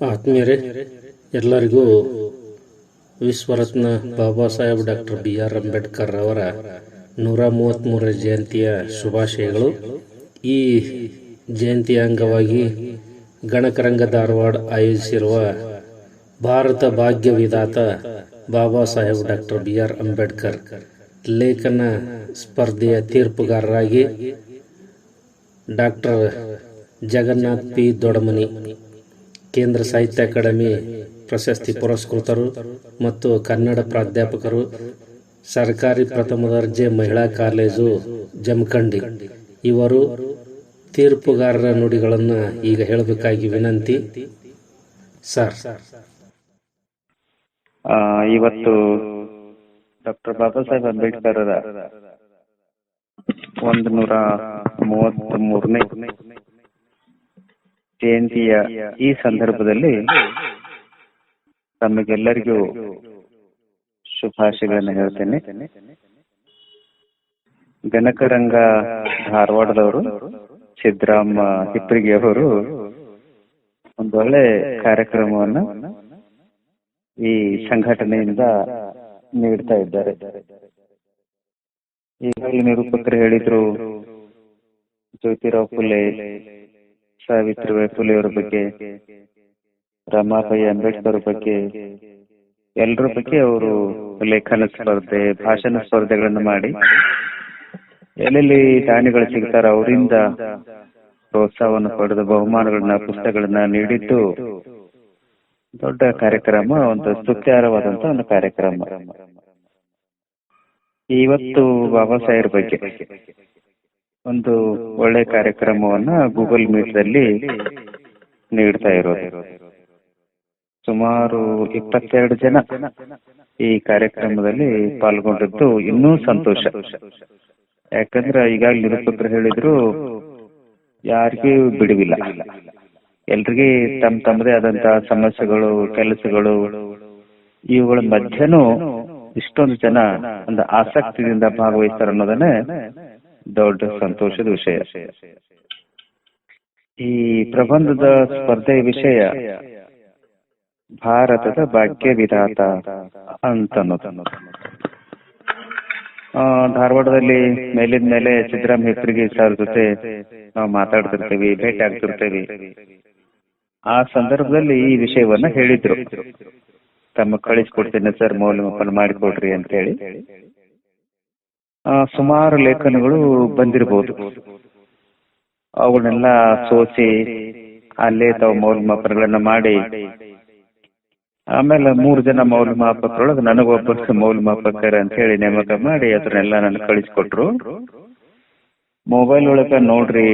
ಆತ್ಮೀಯರೇ, ಎಲ್ಲರಿಗೂ ವಿಶ್ವರತ್ನ Baba Saheb doctor BR Ambedkar ಅವರ 133ನೇ ಜಯಂತಿಯ ಶುಭಾಶಯಗಳು. ಈ ಜಯಂತಿಯ ಅಂಗವಾಗಿ ಗಣಕರಂಗ ಧಾರವಾಡ ಆಯೋಜಿಸಿರುವ ಭಾರತ ಭಾಗ್ಯ ವಿಧಾತ ಬಾಬಾ ಸಾಹೇಬ್ ಡಾಕ್ಟರ್ BR ಅಂಬೇಡ್ಕರ್ ಲೇಖನ ಸ್ಪರ್ಧೆಯ ತೀರ್ಪುಗಾರರಾಗಿ ಡಾಕ್ಟರ್ ಜಗನ್ನಾಥ್ P. ದೊಡಮನಿ, ಕೇಂದ್ರ ಸಾಹಿತ್ಯ ಅಕಾಡೆಮಿ ಪ್ರಶಸ್ತಿ ಪುರಸ್ಕೃತರು ಮತ್ತು ಕನ್ನಡ ಪ್ರಾಧ್ಯಾಪಕರು, ಸರ್ಕಾರಿ ಪ್ರಥಮ ದರ್ಜೆ ಮಹಿಳಾ ಕಾಲೇಜು ಜಮಖಂಡಿ, ಇವರು ತೀರ್ಪುಗಾರರ ನುಡಿಗಳನ್ನು ಈಗ ಹೇಳಬೇಕಾಗಿ ವಿನಂತಿ. ಸರ್, ಇವತ್ತು ಡಾಕ್ಟರ್ ಬಾಬಾ ಸಾಹೇಬ್ ಅಂಬೇಡ್ಕರ್ 133ನೇ ಜಯಂತಿಯ ಈ ಸಂದರ್ಭದಲ್ಲಿ ತಮಗೆಲ್ಲರಿಗೂ ಶುಭಾಶಯಗಳನ್ನು ಹೇಳ್ತೇನೆ. ಗಣಕರಂಗ ಧಾರವಾಡದವರು ಸಿದ್ದರಾಮ ಹಿಪ್ಪರಿಗಿ ಅವರು ಒಂದೊಳ್ಳೆ ಕಾರ್ಯಕ್ರಮವನ್ನು ಈ ಸಂಘಟನೆಯಿಂದ ನೀಡ್ತಾ ಇದ್ದಾರೆ. ಈಗಾಗಲೇ ನಿರೂಪಕರು ಹೇಳಿದ್ರು, ಜ್ಯೋತಿರಾವ್ ಫುಲೆ, ಸಾವಿತ್ರಿಬಾಯಿ ಫುಲೆಯವರ ಬಗ್ಗೆ, ರಮಾಬಾಯಿ ಅಂಬೇಡ್ಕರ್ ಬಗ್ಗೆ, ಎಲ್ಲರ ಬಗ್ಗೆ ಅವರು ಲೇಖನ ಸ್ಪರ್ಧೆ, ಭಾಷಣ ಸ್ಪರ್ಧೆಗಳನ್ನು ಮಾಡಿ ಎಲ್ಲೆಲ್ಲಿ ದಾನಿಗಳು ಸಿಗ್ತಾರ ಅವರಿಂದ ಪ್ರೋತ್ಸಾಹವನ್ನು ಪಡೆದು ಬಹುಮಾನಗಳನ್ನ, ಪುಸ್ತಕಗಳನ್ನ ನೀಡಿದ್ದು ದೊಡ್ಡ ಕಾರ್ಯಕ್ರಮ, ಒಂದು ಸ್ತುತ್ಯಾರ್ಹವಾದಂತ ಒಂದು ಕಾರ್ಯಕ್ರಮ. ಇವತ್ತು ಬಾಬಾ ಸಾಹೇಬ್ ಬಗ್ಗೆ ಒಂದು ಒಳ್ಳೆ ಕಾರ್ಯಕ್ರಮವನ್ನ ಗೂಗಲ್ ಮೀಟ್ ದಲ್ಲಿ ನೀಡ್ತಾ ಇರೋದು. ಸುಮಾರು 22 ಜನ ಈ ಕಾರ್ಯಕ್ರಮದಲ್ಲಿ ಪಾಲ್ಗೊಂಡಿದ್ದು ಇನ್ನೂ ಸಂತೋಷ. ಯಾಕಂದ್ರೆ ಈಗಾಗಲೇ ನಿರೂಪಕರು ಹೇಳಿದ್ರು, ಯಾರಿಗೂ ಬಿಡುವಿಲ್ಲ, ಎಲ್ರಿಗೂ ತಮ್ಮದೇ ಆದಂತಹ ಸಮಸ್ಯೆಗಳು, ಕೆಲಸಗಳು, ಇವುಗಳ ಮಧ್ಯನೂ ಇಷ್ಟೊಂದು ಜನ ಒಂದು ಆಸಕ್ತಿಯಿಂದ ಭಾಗವಹಿಸ್ತಾರೆ ಅನ್ನೋದನ್ನೇ ದೊಡ್ಡ ಸಂತೋಷದ ವಿಷಯ. ಈ ಪ್ರಬಂಧದ ಸ್ಪರ್ಧೆಯ ವಿಷಯ ಭಾರತದ ಭಾಗ್ಯ ವಿಧಾತ ಅಂತನ್ನೋದು. ಧಾರವಾಡದಲ್ಲಿ ಮೇಲಿನ ಮೇಲೆ ಸಿದ್ದರಾಮ ಹಿಪ್ಪರಿಗಿ ಸರ್ ಜೊತೆ ನಾವು ಮಾತಾಡ್ತಿರ್ತೇವಿ, ಭೇಟಿ ಆಗ್ತಿರ್ತೇವಿ. ಆ ಸಂದರ್ಭದಲ್ಲಿ ಈ ವಿಷಯವನ್ನ ಹೇಳಿದ್ರು, ತಮ್ಮ ಕಳಿಸ್ಕೊಡ್ತೇನೆ ಸರ್, ಮೌಲ್ಯಮಾಪನ ಮಾಡಿಕೊಡ್ರಿ ಅಂತ ಹೇಳಿ. ಸುಮಾರು ಲೇಖನಗಳು ಬಂದಿರಬಹುದು. ಅವನ್ನೆಲ್ಲ ಸೋಸಿ ಅಲ್ಲೇ ತಾವು ಮೌಲ್ಯಮಾಪನಗಳನ್ನ ಮಾಡಿ, ಆಮೇಲೆ 3 ಜನ ಮೌಲ್ಯಮಾಪಕರೊಳಗೆ ನನಗೊಬ್ಬ ಮೌಲ್ಯಮಾಪಕರ ಅಂತ ಹೇಳಿ ನೇಮಕ ಮಾಡಿ ಅದನ್ನೆಲ್ಲ ನನಗೆ ಕಳಿಸ್ಕೊಟ್ರು. ಮೊಬೈಲ್ ಒಳಗ ನೋಡ್ರಿ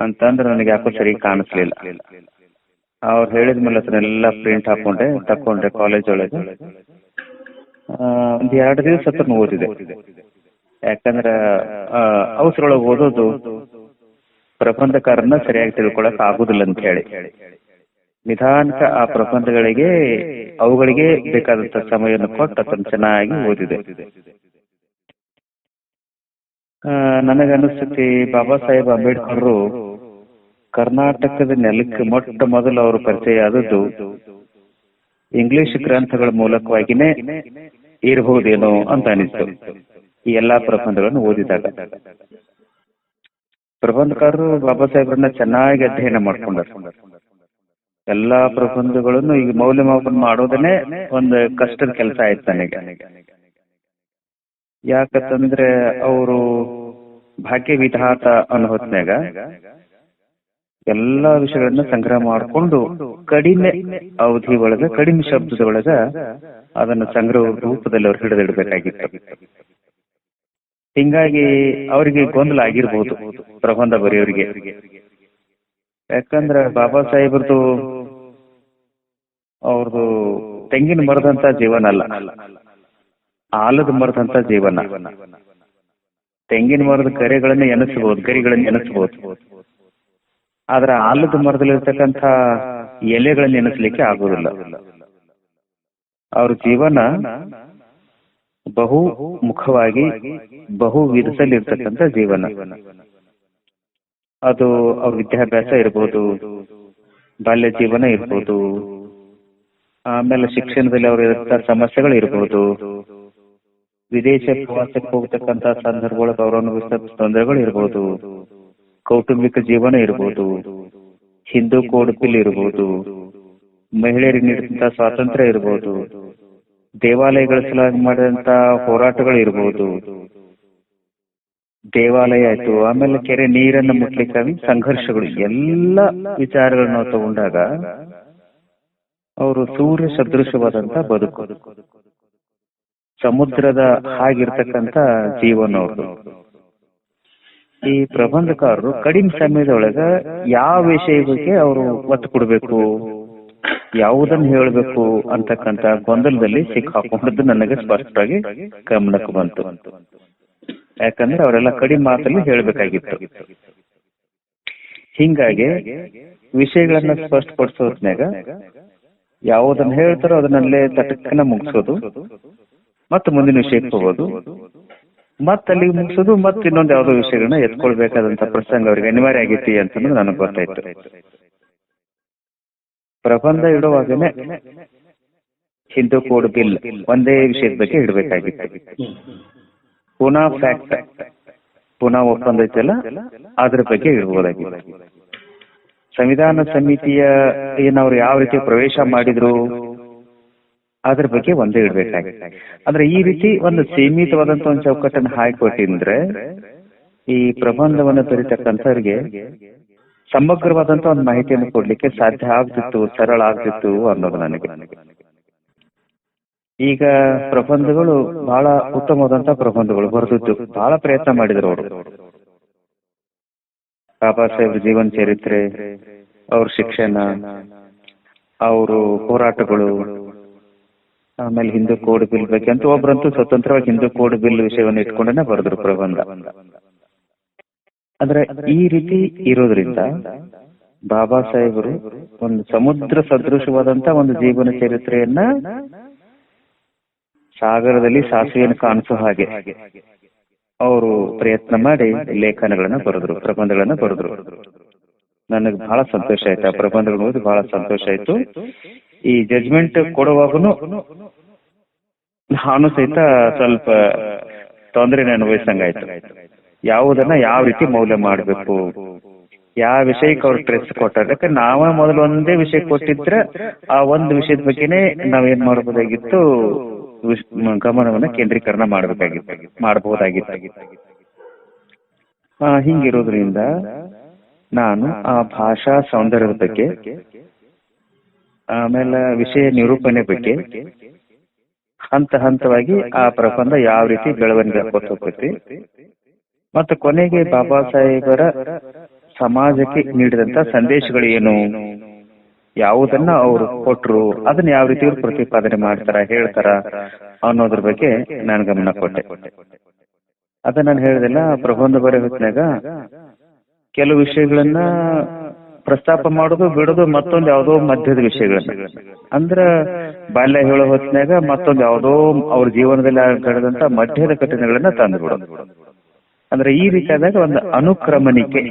ಅಂತಂದ್ರೆ ನನಗೆ ಯಾಕೋ ಸರಿ ಕಾಣಿಸ್ಲಿಲ್ಲ. ಅವ್ರು ಹೇಳಿದ್ಮೇಲೆ ಅದನ್ನೆಲ್ಲ ಪ್ರಿಂಟ್ ತಕೊಂಡೆ ಕಾಲೇಜ್ ಒಳಗೆ. ಒಂದ್ 2 ದಿವಸ ಹತ್ರ ಓದಿದೆ. ಯಾಕಂದ್ರೆ ಅವಸರೊಳಗೆ ಓದೋದು ಪ್ರಬಂಧಕಾರನ್ನ ಸರಿಯಾಗಿ ತಿಳ್ಕೊಳಕ್ ಆಗುದಿಲ್ಲ ಅಂತ ಹೇಳಿ ನಿಧಾನಕ ಆ ಪ್ರಬಂಧಗಳಿಗೆ ಅವುಗಳಿಗೆ ಬೇಕಾದಂತ ಸಮಯವನ್ನು ಕೊಟ್ಟು ಅದನ್ನು ಚೆನ್ನಾಗಿ ಓದಿದೆ. ನನಗನ್ನಿಸ್ತೈತಿ, ಬಾಬಾ ಸಾಹೇಬ್ ಅಂಬೇಡ್ಕರ್ ಕರ್ನಾಟಕದ ನೆಲಕ್ಕೆ ಮೊಟ್ಟ ಮೊದಲು ಅವರು ಪರಿಚಯ ಆದದ್ದು ಇಂಗ್ಲಿಷ್ ಗ್ರಂಥಗಳ ಮೂಲಕವಾಗಿನೇ ಇರಬಹುದೇನೋ ಅಂತ ಅನಿಸ್ತು. ಈ ಎಲ್ಲಾ ಪ್ರಬಂಧಗಳನ್ನು ಓದಿದಾಗ ಪ್ರಬಂಧಕಾರರು ಬಾಬಾ ಸಾಹೇಬ್ರನ್ನ ಚೆನ್ನಾಗಿ ಅಧ್ಯಯನ ಮಾಡ್ಕೊಂಡಾರ. ಎಲ್ಲಾ ಪ್ರಬಂಧಗಳನ್ನು ಈಗ ಮೌಲ್ಯಮಾಪನ ಮಾಡೋದನ್ನೇ ಒಂದು ಕಷ್ಟದ ಕೆಲಸ ಆಯ್ತು ನನಗೆ. ಯಾಕಂತಂದ್ರೆ ಅವರು ಭಾಗ್ಯ ವಿಧಾತ ಅನ್ನೋ ಹೊತ್ನ್ಯಾಗ ಎಲ್ಲಾ ವಿಷಯಗಳನ್ನ ಸಂಗ್ರಹ ಮಾಡಿಕೊಂಡು ಕಡಿಮೆ ಅವಧಿ ಒಳಗ, ಕಡಿಮೆ ಶಬ್ದದ ಒಳಗ ಅದನ್ನ ಸಂಗ್ರಹ ರೂಪದಲ್ಲಿ ಅವ್ರು ಹಿಡಿದಿಡ್ಬೇಕಾಗಿತ್ತು. ಹಿಂಗಾಗಿ ಅವರಿಗೆ ಗೊಂದಲ ಆಗಿರ್ಬೋದು ಪ್ರಬಂಧ ಬರೆಯೋರಿಗೆ. ಯಾಕಂದ್ರ ಬಾಬಾ ಸಾಹೇಬ್ರದ್ದು ಅವ್ರದ್ದು ತೆಂಗಿನ ಮರದಂತ ಜೀವನ ಅಲ್ಲ, ಆಲದ ಮರದಂತ ಜೀವನ. ತೆಂಗಿನ ಮರದ ಗರಿಗಳನ್ನ ಎನಿಸಬಹುದು, ಆದ್ರೆ ಆಲದ ಮರದಲ್ಲಿರ್ತಕ್ಕಂಥ ಎಲೆಗಳನ್ನ ಎನಿಸ್ಲಿಕ್ಕೆ ಆಗೋದಿಲ್ಲ. ಅವ್ರ ಜೀವನ ಬಹು ಮುಖವಾಗಿ, ಬಹು ವಿಧದಲ್ಲಿರ್ತಕ್ಕಂಥ ಜೀವನ. ಅದು ಅವ್ರ ವಿದ್ಯಾಭ್ಯಾಸ ಇರ್ಬೋದು, ಬಾಲ್ಯ ಜೀವನ ಇರ್ಬೋದು, ಆಮೇಲೆ ಶಿಕ್ಷಣದಲ್ಲಿ ಅವ್ರ ಇರುವಂತ ಸಮಸ್ಯೆಗಳು ಇರ್ಬೋದು, ವಿದೇಶ ಪ್ರವಾಸಕ್ಕೆ ಹೋಗ್ತಕ್ಕಂತ ಸಂದರ್ಭಗಳಿಗೆ ಅವ್ರ ಅನುಭವಿಸಿದ ತೊಂದರೆಗಳು ಇರ್ಬೋದು, ಕೌಟುಂಬಿಕ ಜೀವನ ಇರ್ಬೋದು, ಹಿಂದೂ ಕೋಡ್ ಬಿಲ್ ಇರ್ಬೋದು, ಮಹಿಳೆಯರಿಗೆ ನೀಡಿದಂತ ಸ್ವಾತಂತ್ರ್ಯ ಇರ್ಬೋದು, ದೇವಾಲಯಗಳ ಸಲುವಾಗಿ ಮಾಡಿದಂತ ಹೋರಾಟಗಳು ಇರ್ಬೋದು, ದೇವಾಲಯ ಆಯ್ತು, ಆಮೇಲೆ ಕೆರೆ ನೀರನ್ನು ಮುಟ್ಲಿಕ್ಕಾಗಿ ಸಂಘರ್ಷಗಳು, ಎಲ್ಲ ವಿಚಾರಗಳನ್ನ ನಾವು ತಗೊಂಡಾಗ ಅವರು ಸೂರ್ಯ ಸದೃಶವಾದಂತ ಬದುಕು, ಸಮುದ್ರದ ಹಾಗಿರ್ತಕ್ಕಂಥ ಜೀವನ ಅವ್ರದ್ದು. ಈ ಪ್ರಬಂಧಕಾರರು ಕಡಿಮೆ ಸಮಯದೊಳಗ ಯಾವ ವಿಷಯ ಬಗ್ಗೆ ಅವರು ಒತ್ತು ಕೊಡ್ಬೇಕು, ಯಾವುದನ್ನು ಹೇಳಬೇಕು ಅಂತಕ್ಕಂಥ ಗೊಂದಲದಲ್ಲಿ ಸಿಕ್ಕಾಕೊಂಡದ್ದು ನನಗೆ ಸ್ಪಷ್ಟವಾಗಿ ಗಮನಕ್ಕೆ ಬಂತು. ಯಾಕಂದ್ರೆ ಅವರೆಲ್ಲ ಕಡಿಮೆ ಮಾತಲ್ಲಿ ಹೇಳ್ಬೇಕಾಗಿತ್ತು. ಹಿಂಗಾಗಿ ವಿಷಯಗಳನ್ನ ಸ್ಪಷ್ಟಪಡಿಸೋದ್ನಾಗ ಯಾವುದನ್ನ ಹೇಳ್ತಾರೋ ಅದನ್ನಲ್ಲೇ ತಟಕ್ಕನ ಮುಗಿಸೋದು, ಮತ್ತೆ ಮುಂದಿನ ವಿಷಯಕ್ಕೆ ಹೋಗೋದು, ಮತ್ತೆ ಅಲ್ಲಿಗೆ ಮುಗಿಸೋದು, ಮತ್ತೆ ಇನ್ನೊಂದು ಯಾವುದೋ ವಿಷಯಗಳನ್ನ ಎತ್ಕೊಳ್ಬೇಕಾದಂತ ಪ್ರಸಂಗ ಅವ್ರಿಗೆ ಅನಿವಾರ್ಯ ಆಗೈತಿ ಅಂತ ನನಗೆ ಗೊತ್ತಾಯ್ತು. ಪ್ರಬಂಧ ಇಡುವಾಗನೇ ಹಿಂದೂ ಕೋಡ್ ಬಿಲ್ ಒಂದೇ ವಿಷಯದ ಬಗ್ಗೆ ಇಡಬೇಕಾಗಿತ್ತು. ಪುನಾ ಫ್ಯಾಕ್ಟ್, ಪುನಾ ಒಪ್ಪಂದ ಐತಲ್ಲ ಅದ್ರ ಬಗ್ಗೆ ಇಡ್ಬೋದಾಗಿತ್ತು. ಸಂವಿಧಾನ ಸಮಿತಿಯ ಏನವ್ರು ಯಾವ ರೀತಿ ಪ್ರವೇಶ ಮಾಡಿದ್ರು ಅದ್ರ ಬಗ್ಗೆ ಒಂದೇ ಇಡ್ಬೇಕಾಗಿತ್ತು. ಅಂದ್ರೆ ಈ ರೀತಿ ಒಂದು ಸೀಮಿತವಾದಂತ ಒಂದು ಚೌಕಟ್ಟನ್ನು ಹಾಕಿಕೊಟ್ಟಿದ್ರೆ ಈ ಪ್ರಬಂಧವನ್ನು ಬರೀತಕ್ಕಂಥವ್ರಿಗೆ ಸಮಗ್ರವಾದಂತ ಒಂದು ಮಾಹಿತಿಯನ್ನು ಕೊಡ್ಲಿಕ್ಕೆ ಸಾಧ್ಯ ಆಗ್ತಿತ್ತು, ಸರಳ ಆಗ್ತಿತ್ತು ಅನ್ನೋದು ನನಗೆ. ಈಗ ಪ್ರಬಂಧಗಳು ಬಹಳ ಉತ್ತಮವಾದಂತ ಪ್ರಬಂಧಗಳು ಬರೆದದ್ದು, ಬಹಳ ಪ್ರಯತ್ನ ಮಾಡಿದ್ರು ಅವರು. ಬಾಬಾ ಸಾಹೇಬ್ರ ಜೀವನ ಚರಿತ್ರೆ, ಅವ್ರ ಶಿಕ್ಷಣ, ಅವರು ಹೋರಾಟಗಳು, ಆಮೇಲೆ ಹಿಂದೂ ಕೋಡ್ ಬಿಲ್ ಬಗ್ಗೆ ಅಂತ ಒಬ್ರಂತೂ ಸ್ವತಂತ್ರವಾಗಿ ಹಿಂದೂ ಕೋಡ್ ಬಿಲ್ ವಿಷಯವನ್ನು ಇಟ್ಕೊಂಡೇ ಬರೆದ್ರು ಪ್ರಬಂಧ. ಅಂದ್ರೆ ಈ ರೀತಿ ಇರೋದ್ರಿಂದ ಬಾಬಾ ಸಾಹೇಬರು ಒಂದು ಸಮುದ್ರ ಸದೃಶವಾದಂತ ಒಂದು ಜೀವನ ಚರಿತ್ರೆಯನ್ನ ಸಾಗರದಲ್ಲಿ ಸಾಸಿವೆಯನ್ನು ಕಾಣಿಸೋ ಹಾಗೆ ಅವರು ಪ್ರಯತ್ನ ಮಾಡಿ ಲೇಖನಗಳನ್ನ ಬರೆದ್ರು, ಪ್ರಬಂಧಗಳನ್ನ ಬರೆದ್ರು. ನನಗೆ ಬಹಳ ಸಂತೋಷ ಆಯ್ತು ಆ ಪ್ರಬಂಧಗಳು ಓದಿ, ಬಹಳ ಸಂತೋಷ ಆಯ್ತು. ಈ ಜಡ್ಜ್ಮೆಂಟ್ ಕೊಡುವಾಗನು ನಾನು ಸಹಿತ ಸ್ವಲ್ಪ ತೊಂದರೆ ಅನುಭವಿಸಂಗಾಯ್ತು. ಯಾವುದನ್ನ ಯಾವ ರೀತಿ ಮೌಲ್ಯ ಮಾಡಬೇಕು, ಯಾವ ವಿಷಯಕ್ಕೆ ಅವ್ರು ಸ್ಟ್ರೆಸ್ ಕೊಟ್ಟಾರೆ. ಯಾಕಂದ್ರೆ ನಾವ ಮೊದಲು ಒಂದೇ ವಿಷಯ ಕೊಟ್ಟಿದ್ರೆ ಆ ಒಂದು ವಿಷಯದ ಬಗ್ಗೆನೆ ನಾವೇನ್ ಮಾಡಬಹುದಾಗಿತ್ತು, ಗಮನವನ್ನ ಕೇಂದ್ರೀಕರಣ ಮಾಡಬಹುದಾಗಿತ್ತು. ಹಿಂಗಿರೋದ್ರಿಂದ ನಾನು ಆ ಭಾಷಾ ಸೌಂದರ್ಯದ ಬಗ್ಗೆ, ಆಮೇಲೆ ವಿಷಯ ನಿರೂಪಣೆ ಬಗ್ಗೆ ಹಂತ ಹಂತವಾಗಿ ಆ ಪ್ರಬಂಧ ಯಾವ ರೀತಿ ಬೆಳವಣಿಗೆ ಹಾಕೋತ ಹೋಗ್ತೈತಿ, ಮತ್ತು ಕೊನೆಗೆ ಬಾಬಾ ಸಾಹೇಬರ ಸಮಾಜಕ್ಕೆ ನೀಡಿದಂತ ಸಂದೇಶಗಳು ಏನು, ಯಾವುದನ್ನ ಅವರು ಕೊಟ್ರು, ಅದನ್ನ ಯಾವ ರೀತಿ ಅವ್ರು ಪ್ರತಿಪಾದನೆ ಮಾಡ್ತಾರ, ಹೇಳ್ತಾರ ಅನ್ನೋದ್ರ ಬಗ್ಗೆ ನಾನು ಗಮನ ಕೊಟ್ಟೆ. ಅದ ನಾನು ಹೇಳಿದೆಲ್ಲ, ಪ್ರಬಂಧ ಬರೋ ಹೊತ್ನಾಗ ಕೆಲವು ವಿಷಯಗಳನ್ನ ಪ್ರಸ್ತಾಪ ಮಾಡೋದು ಬಿಡೋದು, ಮತ್ತೊಂದು ಯಾವುದೋ ಮಧ್ಯದ ವಿಷಯಗಳನ್ನ, ಅಂದ್ರ ಬಾಲ್ಯ ಹೇಳೋ ಹೊತ್ನಾಗ ಮತ್ತೊಂದು ಯಾವುದೋ ಅವ್ರ ಜೀವನದಲ್ಲಿ ನಡೆದಂತ ಮಧ್ಯದ ಘಟನೆಗಳನ್ನ ತಂದುಬಿಡೋದು. ಅಂದ್ರೆ ಈ ರೀತಿಯಾದಾಗ ಒಂದು ಅನುಕ್ರಮಣಿಕೆ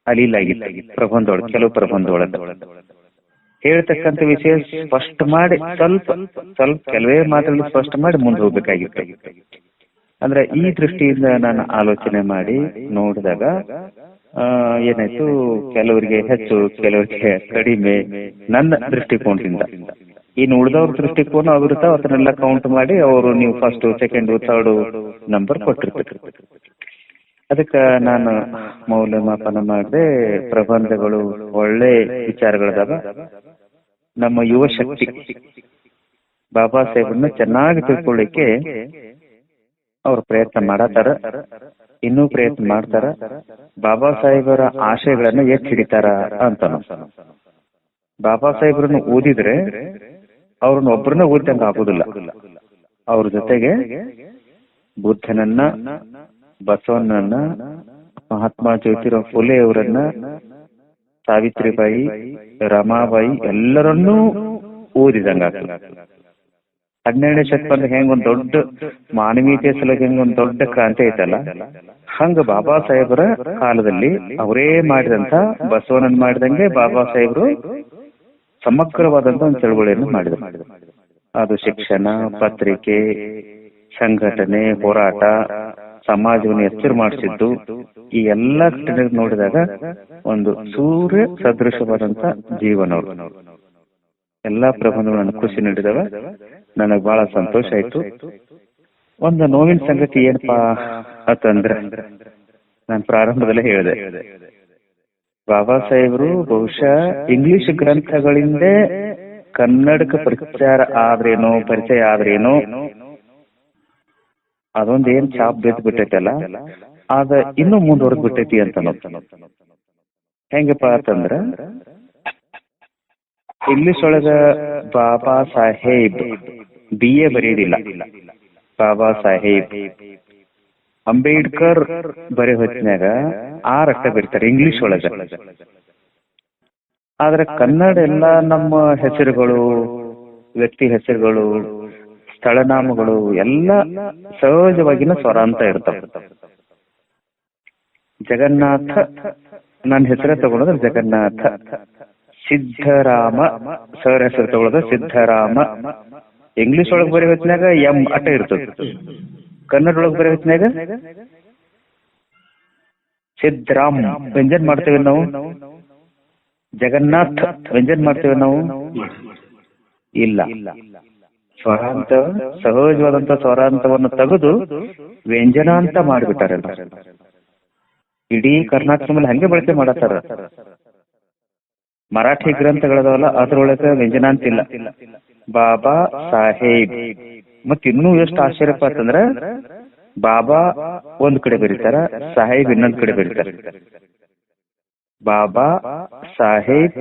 ಅಲೀಲಾಗಿತ್ತು ಪ್ರಬಂಧೊಳಗೆ. ಕೆಲವು ಪ್ರಬಂಧೊಳಗೆ ಹೇಳ್ತಕ್ಕಂಥ ವಿಷಯ ಸ್ಪಷ್ಟ ಮಾಡಿ ಸ್ವಲ್ಪ ಕೆಲವೇ ಮಾತುಗಳು ಸ್ಪಷ್ಟ ಮಾಡಿ ಮುಂದೆ ಹೋಗ್ಬೇಕಾಗಿತ್ತು. ಅಂದ್ರೆ ಈ ದೃಷ್ಟಿಯಿಂದ ನಾನು ಆಲೋಚನೆ ಮಾಡಿ ನೋಡಿದಾಗ ಏನಾಯ್ತು, ಕೆಲವರಿಗೆ ಹೆಚ್ಚು, ಕೆಲವರಿಗೆ ಕಡಿಮೆ, ನನ್ನ ದೃಷ್ಟಿಕೋನದಿಂದ. ಇನ್ನು ಉಳಿದವ್ರ ದೃಷ್ಟಿಕೋನ ಆಗಿರ್ತಾವ, ಅದನ್ನೆಲ್ಲ ಕೌಂಟ್ ಮಾಡಿ ಅವರು ನೀವು ಫಸ್ಟ್, ಸೆಕೆಂಡ್, ಥರ್ಡ್ ನಂಬರ್ ಕೊಟ್ಟಿರ್ತಾರೆ. ಅದಕ್ಕೆ ನಾನು ಮೌಲ್ಯಮಾಪನ ಮಾಡಿದೆ. ಪ್ರಬಂಧಗಳು ಒಳ್ಳೆ ವಿಚಾರಗಳದಾವ. ನಮ್ಮ ಯುವ ಶಕ್ತಿ ಬಾಬಾ ಸಾಹೇಬ್ರನ್ನ ಚೆನ್ನಾಗಿ ತಿಳ್ಕೊಳ್ಳಿಕ್ಕೆ ಅವ್ರು ಪ್ರಯತ್ನ ಮಾಡತಾರ, ಇನ್ನೂ ಪ್ರಯತ್ನ ಮಾಡ್ತಾರ. ಬಾಬಾ ಸಾಹೇಬರ ಆಶಯಗಳನ್ನ ಎತ್ತಿ ಹಿಡಿತಾರ ಅಂತ. ಬಾಬಾ ಸಾಹೇಬ್ರನ್ನ ಓದಿದ್ರೆ ಅವ್ರನ್ನ ಒಬ್ಬರನ್ನ ಓದಿದಂಗ ಆಗುದಿಲ್ಲ. ಅವ್ರ ಜೊತೆಗೆ ಬುದ್ಧನನ್ನ, ಬಸವಣ್ಣನ, ಮಹಾತ್ಮ ಜ್ಯೋತಿರಾವ್ ಫುಲೆ ಅವರನ್ನ, ಸಾವಿತ್ರಿಬಾಯಿ, ರಮಾಬಾಯಿ ಎಲ್ಲರನ್ನೂ ಓದಿದಂಗ. 12ನೇ ಶತಮಾನದ ಹೆಂಗೊಂದ್ ದೊಡ್ಡ ಮಾನವೀಯತೆ ಸಲುವಾಗಿ ಹೆಂಗೊಂದ್ ದೊಡ್ಡ ಕ್ರಾಂತಿ ಐತಲ್ಲ, ಹಂಗ ಬಾಬಾ ಸಾಹೇಬರ ಕಾಲದಲ್ಲಿ ಅವರೇ ಮಾಡಿದಂತ, ಬಸವಣ್ಣನ್ ಮಾಡಿದಂಗೆ ಬಾಬಾ ಸಾಹೇಬ್ರು ಸಮಗ್ರವಾದಂತ ಒಂದು ಚಳವಳಿಯನ್ನು ಮಾಡಿದ್ರು. ಅದು ಶಿಕ್ಷಣ, ಪತ್ರಿಕೆ, ಸಂಘಟನೆ, ಹೋರಾಟ, ಸಮಾಜವನ್ನು ಎಚ್ಚರ ಮಾಡಿಸಿದ್ದು, ಈ ಎಲ್ಲಾ ಘಟನೆ ನೋಡಿದಾಗ ಒಂದು ಸೂರ್ಯ ಸದೃಶವಾದಂತ ಜೀವನವರು. ಎಲ್ಲಾ ಪ್ರಬಂಧಗಳನ್ನು ಖುಷಿ ನೀಡಿದವ. ನನಗ್ ಬಹಳ ಸಂತೋಷ ಆಯ್ತು. ಒಂದು ನೋವಿನ ಸಂಗತಿ ಏನಪ್ಪಾ ಅಂತಂದ್ರೆ, ನಾನು ಪ್ರಾರಂಭದಲ್ಲೇ ಹೇಳಿದೆ, ಬಾಬಾ ಸಾಹೇಬರು ಬಹುಶಃ ಇಂಗ್ಲಿಷ್ ಗ್ರಂಥಗಳಿಂದ ಕನ್ನಡಕ್ಕೆ ಪರಿಚಯ ಆದ್ರೇನೋ ಅದೊಂದು ಏನ್ ಚಾಪ್ ಬೇತ್ ಬಿಟ್ಟೈತಲ್ಲ, ಅದ ಇನ್ನೂ ಮುಂದುವರೆದ್ ಬಿಟ್ಟೈತಿ ಅಂತ. ಹೆಂಗಪ್ಪ ಅಂತಂದ್ರ, ಇಂಗ್ಲಿಷ್ ಒಳಗ ಬಾಬಾ ಸಾಹೇಬ್ BA ಬರೆಯೋದಿಲ್ಲ, ಬಾಬಾ ಸಾಹೇಬ್. ಅಂಬೇಡ್ಕರ್ ಬರೀ ಹೊತ್ತಿನಾಗ ಅರ್ಥ ಬರೀತಾರೆ ಇಂಗ್ಲಿಷ್ ಒಳಗ. ಆದ್ರೆ ಕನ್ನಡ ಎಲ್ಲ ನಮ್ಮ ಹೆಸರುಗಳು, ವ್ಯಕ್ತಿ ಹೆಸರುಗಳು, ಸ್ಥಳನಾಮಗಳು ಎಲ್ಲ ಸಹಜವಾಗಿನ ಸ್ವರ ಅಂತ ಇರ್ತಾವ. ಜಗನ್ನಾಥ, ನನ್ನ ಹೆಸರೇ ತಗೊಳೋದ್ರೆ ಜಗನ್ನಾಥ. ಸಿದ್ಧರಾಮ ಸರ್ ಹೆಸರು ತಗೊಳೋದು ಸಿದ್ಧರಾಮ. ಇಂಗ್ಲಿಷ್ ಒಳಗ್ ಬರೀ ಹೊತ್ತಿನಾಗ ಎಂ ಅಟ ಇರ್ತದೆ, ಕನ್ನಡ ಒಳಗ್ ಬರೀ ಹೊತ್ತಿನಾಗ ಸಿದ್ಧರಾಮ್ ವ್ಯಂಜನ್ ಮಾಡ್ತೇವೆ ನಾವು, ಜಗನ್ನಾಥ್ ವ್ಯಂಜನ್ ಮಾಡ್ತೇವೆ ನಾವು ಇಲ್ಲ. ಸ್ವರಾಂತ, ಸಹಜವಾದಂತ ಸ್ವರಾಂತವನ್ನು ತೆಗೆದು ವ್ಯಂಜನ ಅಂತ ಮಾಡಿಬಿಟ್ಟಾರೆ. ಇಡೀ ಕರ್ನಾಟಕ ಮೇಲೆ ಹಂಗೆ ಬಳಕೆ ಮಾಡತ್ತಾರ. ಮರಾಠಿ ಗ್ರಂಥಗಳದವಲ್ಲ, ಅದ್ರೊಳಗ ವ್ಯಂಜನ ಅಂತಿಲ್ಲ, ಬಾಬಾ ಸಾಹೇಬ್. ಮತ್ ಇನ್ನೂ ಎಷ್ಟು ಆಶ್ಚರ್ಯಪ್ಪ ಅಂತಂದ್ರ, ಬಾಬಾ ಒಂದ್ ಕಡೆ ಬರೀತಾರ, ಸಾಹೇಬ್ ಇನ್ನೊಂದ್ ಕಡೆ ಬರೀತಾರ. ಬಾಬಾ ಸಾಹೇಬ್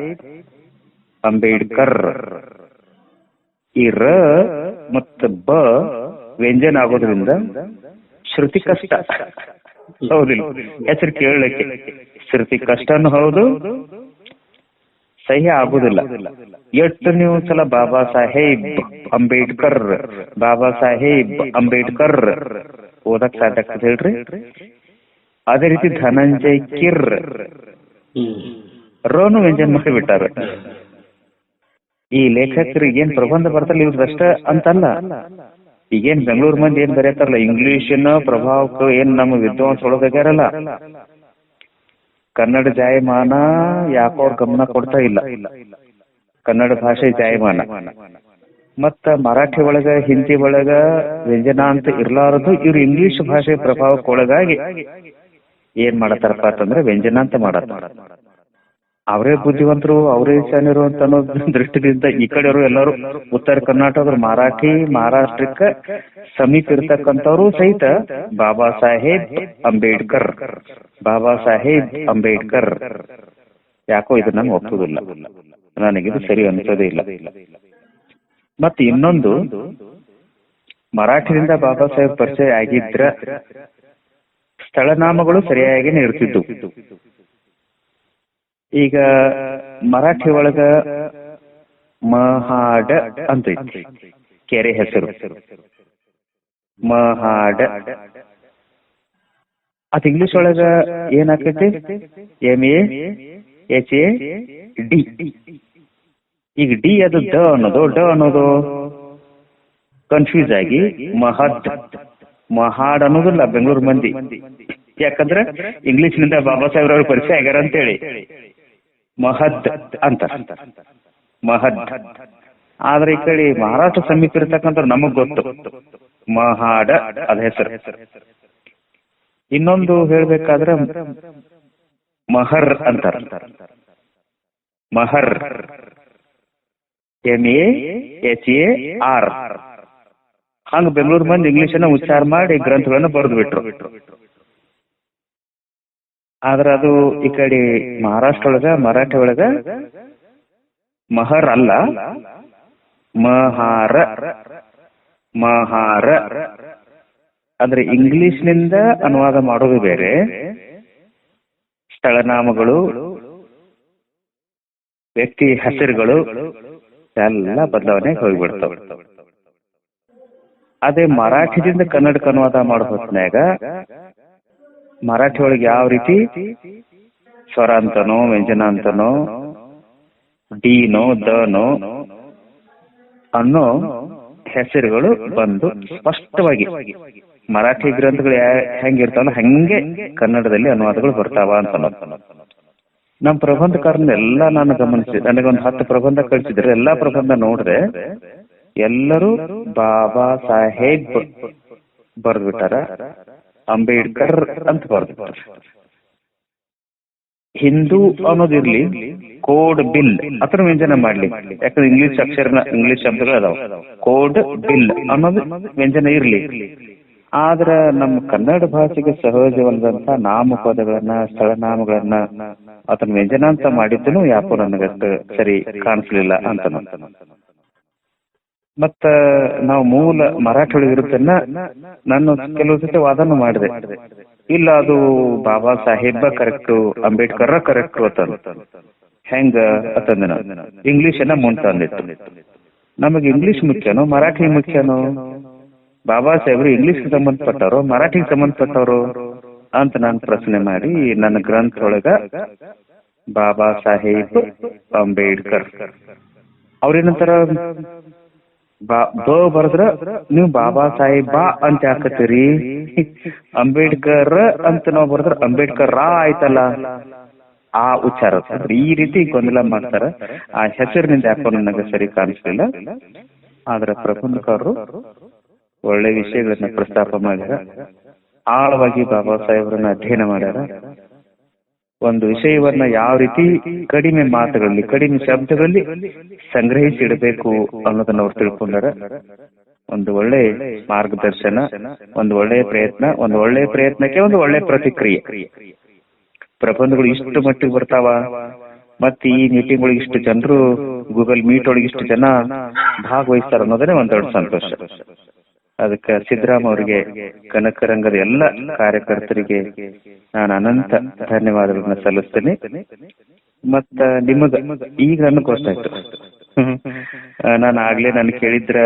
ಅಂಬೇಡ್ಕರ್. ಈ ರ ಮತ್ತು ಬ ವ್ಯಂಜನ ಆಗೋದ್ರಿಂದ ಶ್ರುತಿ ಕಷ್ಟ. ಹೌದಿಲ್ಲ? ಹೆಸರು ಕೇಳಲಿಕ್ಕೆ ಶ್ರುತಿ ಕಷ್ಟನೂ ಹೌದು, ಸಹಿ ಆಗುದಿಲ್ಲ. ಎಷ್ಟು ನೀವು ಸಲ ಬಾಬಾ ಸಾಹೇಬ್ ಅಂಬೇಡ್ಕರ್, ಬಾಬಾ ಸಾಹೇಬ್ ಅಂಬೇಡ್ಕರ್ ಓದಕ್ ಸಾಧ್ಯ ಆಗ್ತದೆ ಹೇಳ್ರಿ? ಅದೇ ರೀತಿ ಧನಂಜಯ್ ಕಿರ್ ರೋನು ವ್ಯಂಜನ್ ಮಾಡಿಬಿಟ್ಟಾರ. ಈ ಲೇಖಕರಿಗೆ ಏನ್ ಪ್ರಬಂಧ ಬರ್ತಾರಲ್ಲ ಇವ್ರದಷ್ಟ ಅಂತಲ್ಲ. ಈಗೇನ್ ಬೆಂಗಳೂರು ಮಂದಿ ಏನ್ ಬರೀತಾರಲ್ಲ, ಇಂಗ್ಲಿಷಿನ ಪ್ರಭಾವಕ್ಕೆ ಏನ್ ನಮ್ಮ ವಿದ್ವಾಂಸ ಒಳಗಾಗ್ಯಾರಲ್ಲ, ಕನ್ನಡ ಜಾಯಮಾನ ಯಾಕೋ ಅವ್ರ ಗಮನ ಕೊಡ್ತಾ ಇಲ್ಲ. ಕನ್ನಡ ಭಾಷೆ ಜಾಯಮಾನ ಮತ್ತ ಮರಾಠಿ ಒಳಗ, ಹಿಂದಿ ಒಳಗ ವ್ಯಂಜನ ಅಂತ ಇರ್ಲಾರದು, ಇವ್ರು ಇಂಗ್ಲಿಷ್ ಭಾಷೆ ಪ್ರಭಾವಕ್ಕೆ ಒಳಗಾಗಿ ಏನ್ ಮಾಡತಾರಪ್ಪ ಅಂತಂದ್ರೆ ವ್ಯಂಜನ ಅಂತ ಮಾಡತ್ತಾರ. ಅವರೇ ಬುದ್ಧಿವಂತರು, ಅವರೇ ಶಾನ್ಯರು ಅಂತ ಅನ್ನೋ ದೃಷ್ಟಿಯಿಂದ ಈ ಕಡೆಯವರು ಎಲ್ಲರೂ ಉತ್ತರ ಕರ್ನಾಟಕದ ಮರಾಠಿ, ಮಹಾರಾಷ್ಟ್ರಕ್ಕ ಸಮೀಪ ಇರ್ತಕ್ಕಂಥವ್ರು ಸಹಿತ ಬಾಬಾ ಸಾಹೇಬ್ ಅಂಬೇಡ್ಕರ್, ಬಾಬಾ ಸಾಹೇಬ್ ಅಂಬೇಡ್ಕರ್. ಯಾಕೋ ಇದು ನಂಗೆ ಒಪ್ಪುದಿಲ್ಲ, ನನಗಿದು ಸರಿ ಅನ್ಸೋದೇ ಇಲ್ಲ. ಮತ್ತೆ ಇನ್ನೊಂದು, ಮರಾಠಿಯಿಂದ ಬಾಬಾ ಸಾಹೇಬ್ ಪರಿಚಯ ಆಗಿದ್ರ ಸ್ಥಳನಾಮಗಳು ಸರಿಯಾಗಿನೇ ಇರ್ತಿದ್ದು. ಈಗ ಮರಾಠಿ ಒಳಗ ಮಹಾಡ ಅಂತ ಐತಿ, ಕೆರೆ ಹೆಸರು ಮಹಾಡ. ಅದ್ ಇಂಗ್ಲಿಷ್ ಒಳಗ ಏನಾಕೈತಿ? MAHAD. ಈಗ ಡಿ ಅದು ಡ ಅನ್ನೋದು ಕನ್ಫ್ಯೂಸ್ ಆಗಿ ಮಹದ್, ಮಹಾಡ್ ಅನ್ನೋದಿಲ್ಲ ಬೆಂಗಳೂರು ಮಂದಿ. ಯಾಕಂದ್ರೆ ಇಂಗ್ಲಿಷ್ ನಿಂದ ಬಾಬಾ ಸಾಹೇಬ್ ಅವ್ರ ಪರಿಚಯ ಆಗ್ಯಾರ ಅಂತೇಳಿ ಮಹದ್ ಅಂತ, ಮಹದ್. ಆದ್ರೆ ಈ ಕಡೆ ಮಹಾರಾಷ್ಟ್ರ ಸಮೀಪ ಇರತಕ್ಕಂಥ ನಮಗ್ ಗೊತ್ತು ಮಹಾಡ ಅದ ಹೆಸರು. ಇನ್ನೊಂದು ಹೇಳ್ಬೇಕಾದ್ರೆ ಮಹರ್ ಅಂತಾರ, ಮಹರ್ MAHAR. ಹಂಗ ಬೆಂಗಳೂರು ಮಂದಿ ಇಂಗ್ಲಿಷ್ ಅನ್ನ ಉಚ್ಚಾರ ಮಾಡಿ ಗ್ರಂಥಗಳನ್ನ ಬರೆದು ಬಿಟ್ರು. ಆದ್ರ ಅದು ಈ ಕಡೆ ಮಹಾರಾಷ್ಟ್ರ ಒಳಗ, ಮರಾಠಿ ಒಳಗ ಮಹರ್ ಅಲ್ಲ, ಮಹಾರ, ಮಹಾರ. ಅಂದ್ರೆ ಇಂಗ್ಲಿಷ್ ನಿಂದ ಅನುವಾದ ಮಾಡೋದು ಬೇರೆ, ಸ್ಥಳನಾಮಗಳು, ವ್ಯಕ್ತಿ ಹೆಸರುಗಳು ಎಲ್ಲ ಬದಲಾವಣೆ ಹೋಗ್ಬಿಡ್ತಾವ. ಅದೇ ಮರಾಠಿದಿಂದ ಕನ್ನಡಕ್ಕೆ ಅನುವಾದ ಮಾಡೋ ಹೊತ್ನ್ಯಾಗ ಮರಾಠಿ ಒಳಗೆ ಯಾವ ರೀತಿ ಸ್ವರ ಅಂತನೋ ವ್ಯಂಜನ ಅಂತನೋ ಡಿನೋ ದನೋ ಅನ್ನೋ ಹೆಸರುಗಳು ಬಂದು ಸ್ಪಷ್ಟವಾಗಿ ಮರಾಠಿ ಗ್ರಂಥಗಳು ಹೆಂಗಿರ್ತಾವ ಹಂಗೆ ಕನ್ನಡದಲ್ಲಿ ಅನುವಾದಗಳು ಬರ್ತಾವ ಅಂತ ನಮ್ಮ ಪ್ರಬಂಧಕಾರನ್ನೆಲ್ಲ ನಾನು ಗಮನಿಸಿದೆ. ನನಗೊಂದು 10 ಪ್ರಬಂಧ ಕಳಿಸಿದ್ರೆ ಎಲ್ಲಾ ಪ್ರಬಂಧ ನೋಡಿದ್ರೆ ಎಲ್ಲರೂ ಬಾಬಾ ಸಾಹೇಬ್ ಬರ್ದ್ಬಿಟ್ಟಾರ, ಅಂಬೇಡ್ಕರ್ ಅಂತ ಬರ್ದ್ಬಿಟ್ಟಾರ. ಹಿಂದೂ ಅನ್ನೋದಿರ್ಲಿ, ಕೋಡ್ ಬಿಲ್ ಅಥವಾ ವ್ಯಂಜನ ಮಾಡ್ಲಿ, ಯಾಕಂದ್ರೆ ಇಂಗ್ಲಿಷ್ ಶಬ್ದಗಳು ಅದಾವ. ಕೋಡ್ ಬಿಲ್ ಅನ್ನೋದು ವ್ಯಂಜನ ಇರ್ಲಿ, ಆದ್ರ ನಮ್ಮ ಕನ್ನಡ ಭಾಷೆಗೆ ಸಹಜವಲ್ಲದಂತ ನಾಮಪದಗಳನ್ನ, ಸ್ಥಳನಾಮಗಳನ್ನ ಅದನ್ನ ವ್ಯಂಜನ ಅಂತ ಮಾಡಿದ್ದನು ಯಾಕೋ ನನಗಷ್ಟು ಸರಿ ಕಾಣಿಸ್ಲಿಲ್ಲ ಅಂತ. ಮತ್ತ ನಾವು ಮೂಲ ಮರಾಠಿ ಒಳಗಿರುತ್ತನ್ನ ನಾನು ಕೆಲವು ಸತಿ ವಾದನ ಮಾಡಿದೆ. ಇಲ್ಲ, ಅದು ಬಾಬಾ ಸಾಹೇಬ ಕರೆಕ್ಟು, ಅಂಬೇಡ್ಕರ್ ಕರೆಕ್ಟು ಅಂತ. ಹೆಂಗ ಅಂತಂದ ಇಂಗ್ಲಿಷ್ ಅನ್ನ ಮುಂದೆ ತಂದಿತ್ತು. ನಮಗೆ ಇಂಗ್ಲಿಷ್ ಮುಖ್ಯನೋ ಮರಾಠಿ ಮುಖ್ಯನೋ? ಬಾಬಾ ಸಾಹೇಬ್ರು ಇಂಗ್ಲಿಷ್ಗೆ ಸಂಬಂಧಪಟ್ಟವರು ಮರಾಠಿಗೆ ಸಂಬಂಧಪಟ್ಟವರು ಅಂತ ನಾನು ಪ್ರಶ್ನೆ ಮಾಡಿ ನನ್ನ ಗ್ರಂಥ ಒಳಗ ಬಾಬಾ ಸಾಹೇಬ್ ಅಂಬೇಡ್ಕರ್ ಅವ್ರೇನಂತಾರ, ಬರದ್ರ ನೀವು ಬಾಬಾ ಸಾಹೇಬ್ ಬಾ ಅಂತ ಹಾಕತ್ತೀರಿ, ಅಂಬೇಡ್ಕರ್ ಅಂತ ನಾವು ಬರದ್ರ ಅಂಬೇಡ್ಕರ್ ರಾ ಆಯ್ತಲ್ಲ, ಆ ಉಚ್ಚಾರ ಈ ರೀತಿ ಗೊಂದಲ ಮಾಡ್ತಾರ. ಆ ಹೆಸರಿನಿಂದ ಯಾಕೋ ನನಗೆ ಸರಿ ಕಾಣಿಸ್ಲಿಲ್ಲ. ಆದ್ರೆ ಪ್ರಬಂಧಕಾರರು ಒಳ್ಳೆ ವಿಷಯಗಳನ್ನ ಪ್ರಸ್ತಾಪ ಮಾಡ್ಯಾರ, ಆಳವಾಗಿ ಬಾಬಾ ಸಾಹೇಬ್ರನ್ನ ಅಧ್ಯಯನ ಮಾಡ್ಯಾರ. ಒಂದು ವಿಷಯವನ್ನ ಯಾವ ರೀತಿ ಕಡಿಮೆ ಮಾತುಗಳಲ್ಲಿ, ಕಡಿಮೆ ಶಬ್ದಗಳಲ್ಲಿ ಸಂಗ್ರಹಿಸಿಡಬೇಕು ಅನ್ನೋದನ್ನ ಅವ್ರು ತಿಳ್ಕೊಂಡಾರ. ಒಂದು ಒಳ್ಳೆ ಮಾರ್ಗದರ್ಶನ, ಒಂದು ಒಳ್ಳೆಯ ಪ್ರಯತ್ನ, ಒಂದು ಒಳ್ಳೆಯ ಪ್ರಯತ್ನಕ್ಕೆ ಒಂದು ಒಳ್ಳೆ ಪ್ರತಿಕ್ರಿಯೆ. ಪ್ರಬಂಧಗಳು ಇಷ್ಟು ಮಟ್ಟಿಗೆ ಬರ್ತಾವ, ಮತ್ತೆ ಈ ಮೀಟಿಂಗ್ ಒಳಗೆ ಇಷ್ಟು ಜನರು, ಗೂಗಲ್ ಮೀಟ್ ಒಳಗೆ ಇಷ್ಟು ಜನ ಭಾಗವಹಿಸ್ತಾರ ಅನ್ನೋದನ್ನೇ ಒಂದ್ ದೊಡ್ಡ ಸಂತೋಷ. ಅದಕ್ಕೆ ಸಿದ್ದರಾಮ ಅವರಿಗೆ, ಕನಕರಂಗದ ಎಲ್ಲ ಕಾರ್ಯಕರ್ತರಿಗೆ ನಾನು ಅನಂತ ಧನ್ಯವಾದಗಳನ್ನ ಸಲ್ಲಿಸ್ತೇನೆ. ಮತ್ತ ನಿಮಗ ಈಗ ನನಗೆ ಗೊತ್ತಾಯ್ತು, ನಾನು ಆಗ್ಲೇ ನಾನು ಕೇಳಿದ್ರ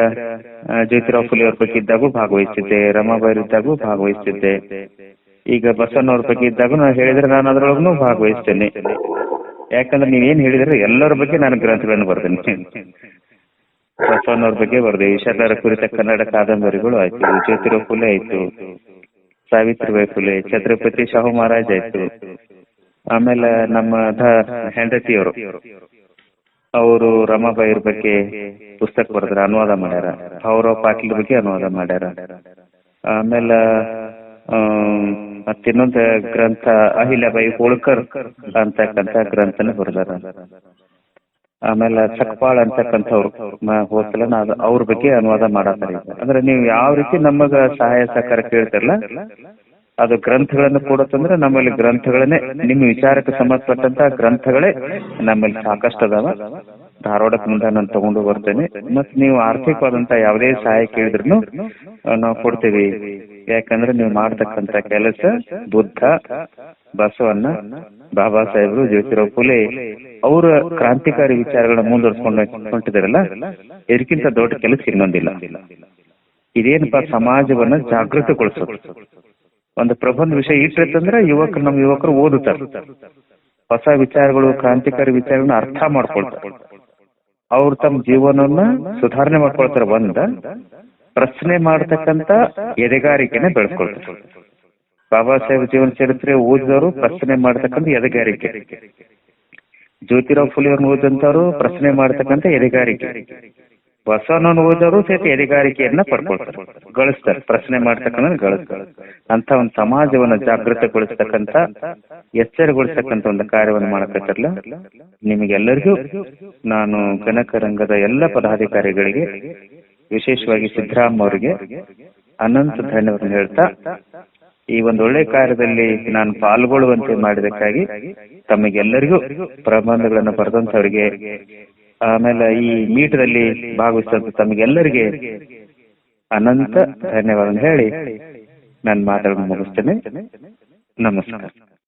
ಜ್ಯೋತಿರಾವ್ ಫುಲೆ ಅವ್ರ ಬಗ್ಗೆ ಇದ್ದಾಗೂ ಭಾಗವಹಿಸಿದ್ದೆ, ರಮಾಬಾಯಿ ಇದ್ದಾಗೂ ಭಾಗವಹಿಸಿದ್ದೆ. ಈಗ ಬಸವಣ್ಣವ್ರ ಬಗ್ಗೆ ಇದ್ದಾಗ ನಾನು ಹೇಳಿದ್ರೆ ನಾನು ಅದ್ರೊಳಗೂ ಭಾಗವಹಿಸ್ತೇನೆ. ಯಾಕಂದ್ರೆ ನೀವೇನ್ ಹೇಳಿದ್ರೆ ಎಲ್ಲರ ಬಗ್ಗೆ ನಾನು ಗ್ರಂಥಗಳನ್ನು ಬರ್ದೇನೆ. ಬಸವಣ್ಣವ್ರ ಬಗ್ಗೆ ಬರ್ದೆ, ಈಶ್ವರರ ಕುರಿತ ಕನ್ನಡ ಕಾದಂಬರಿಗಳು ಆಯ್ತು, ಜ್ಯೋತಿರಾವ್ ಫುಲೆ ಆಯ್ತು, ಸಾವಿತ್ರಿಬಾಯಿ ಫುಲೆ, ಛತ್ರಪತಿ ಶಾಹು ಮಹಾರಾಜ್ ಆಯ್ತು, ಆಮೇಲೆ ನಮ್ಮ ಹೆಂಡತಿಯವರು ಅವರು ರಮಾಬಾಯಿಯವ್ರ ಬಗ್ಗೆ ಪುಸ್ತಕ ಬರೆದ್ರ, ಅನುವಾದ ಮಾಡ್ಯಾರ. ಭೌರವ್ ಪಾಟೀಲ್ ಬಗ್ಗೆ ಅನುವಾದ ಮಾಡ್ಯಾರ. ಆಮೇಲೆ ಮತ್ತಿನ್ನೊಂದು ಗ್ರಂಥ ಅಹಿಲ್ಯಾಬಾಯಿ ಹೋಳ್ಕರ್ ಅಂತಕ್ಕಂಥ ಗ್ರಂಥನ ಬರೆದಾರ. ಆಮೇಲೆ ಸಕ್ಪಾಳ್ ಅಂತಕ್ಕಂಥವ್ರು ಹೋದ್ಸಲ ಅವ್ರ ಬಗ್ಗೆ ಅನುವಾದ ಮಾಡತ್ತಾರೆ. ಅಂದ್ರೆ ನೀವು ಯಾವ ರೀತಿ ನಮಗ ಸಹಾಯ ಸಹಕಾರ ಕೇಳ್ತಿರಲ್ಲ, ಅದು ಗ್ರಂಥಗಳನ್ನು ಕೊಡತ್ತಂದ್ರೆ ನಮ್ಮಲ್ಲಿ ಗ್ರಂಥಗಳನ್ನೇ, ನಿಮ್ಮ ವಿಚಾರಕ್ಕೆ ಸಂಬಂಧಪಟ್ಟಂತ ಗ್ರಂಥಗಳೇ ನಮ್ಮಲ್ಲಿ ಸಾಕಷ್ಟು ಅದಾವ. ಧಾರವಾಡಕ್ಕೆ ಮುಂದೆ ನಾನು ತಗೊಂಡು ಬರ್ತೇನೆ. ಮತ್ ನೀವು ಆರ್ಥಿಕವಾದಂತ ಯಾವುದೇ ಸಹಾಯ ಕೇಳಿದ್ರು ನಾವು ಕೊಡ್ತೇವೆ. ಯಾಕಂದ್ರೆ ನೀವು ಮಾಡ್ತಕ್ಕಂತ ಕೆಲಸ ಬುದ್ಧ, ಬಸವಣ್ಣ, ಬಾಬಾ ಸಾಹೇಬ್ರು, ಜ್ಯೋತಿರಾವ್ ಫುಲೆ ಅವರ ಕ್ರಾಂತಿಕಾರಿ ವಿಚಾರಗಳನ್ನ ಮುಂದುವರ್ಸ್ಕೊಂಡು ಹೊಂಟಿದಾರಲ್ಲ, ಇದಕ್ಕಿಂತ ದೊಡ್ಡ ಕೆಲಸ ಇನ್ನೊಂದಿಲ್ಲ. ಇದೇನಪ್ಪ, ಸಮಾಜವನ್ನ ಜಾಗೃತಗೊಳಿಸೋದು. ಒಂದು ಪ್ರಬಂಧ ವಿಷಯ ಇಟ್ಟಿರ್ತಂದ್ರೆ ನಮ್ಮ ಯುವಕರು ಓದುತ್ತಾರೆ, ಹೊಸ ವಿಚಾರಗಳು, ಕ್ರಾಂತಿಕಾರಿ ವಿಚಾರಗಳನ್ನ ಅರ್ಥ ಮಾಡ್ಕೊಳ್ತಾರೆ, ಅವ್ರು ತಮ್ಮ ಜೀವನವನ್ನ ಸುಧಾರಣೆ ಮಾಡ್ಕೊಳ್ತಾರೆ. ಪ್ರಶ್ನೆ ಮಾಡ್ತಕ್ಕಂತ ಎದೆಗಾರಿಕೆನ ಬೆಳೆಸ್ಕೊಳ್ತಾರೆ. ಬಾಬಾ ಸಾಹೇಬ್ ಜೀವನ ಚರಿತ್ರೆ ಓದಿದವರು ಪ್ರಶ್ನೆ ಮಾಡ್ತಕ್ಕಂಥ ಎದೆಗಾರಿಕೆ, ಜ್ಯೋತಿರಾವ್ ಫುಲೆ ಅವ್ರನ್ನ ಓದಂತವ್ರು ಪ್ರಶ್ನೆ ಮಾಡ್ತಕ್ಕಂಥ ಎದೆಗಾರಿಕೆ, ಬಸವಣ್ಣನ ಓದೋರು ಸಹಿತ ಎದೆಗಾರಿಕೆಯನ್ನ ಪಡ್ಕೊಳ್ತಾರೆ, ಗಳಿಸ್ತಾರೆ, ಪ್ರಶ್ನೆ ಮಾಡ್ತಕ್ಕಂಥ ಗಳಿಸ್ತಾರೆ. ಅಂತ ಒಂದು ಸಮಾಜವನ್ನ ಜಾಗೃತಗೊಳಿಸ್ತಕ್ಕಂಥ, ಎಚ್ಚರಗೊಳಿಸ್ತಕ್ಕಂಥ ಒಂದು ಕಾರ್ಯವನ್ನು ಮಾಡಕತ್ತಿರಲ್ಲ. ನಿಮಗೆಲ್ಲರಿಗೂ ನಾನು ಕನಕರಂಗದ ಎಲ್ಲ ಪದಾಧಿಕಾರಿಗಳಿಗೆ, ವಿಶೇಷವಾಗಿ ಸಿದ್ದರಾಮ ಅವರಿಗೆ ಅನಂತ ಧನ್ಯವಾದ ಹೇಳ್ತಾ, ಈ ಒಂದು ಒಳ್ಳೆ ಕಾರ್ಯದಲ್ಲಿ ನಾನು ಪಾಲ್ಗೊಳ್ಳುವಂತೆ ಮಾಡಿದಕ್ಕಾಗಿ ತಮಗೆಲ್ಲರಿಗೂ, ಪ್ರಬಂಧಗಳನ್ನು ಬರೆದಂತವರಿಗೆ, ಆಮೇಲೆ ಈ ಮೀಟದಲ್ಲಿ ಭಾಗವಹಿಸಿದಂತ ತಮಗೆಲ್ಲರಿಗೆ ಅನಂತ ಧನ್ಯವಾದ ಹೇಳಿ ನಾನು ಮಾತಾಡೋದು ಮುಗಿಸ್ತೇನೆ. ನಮಸ್ಕಾರ.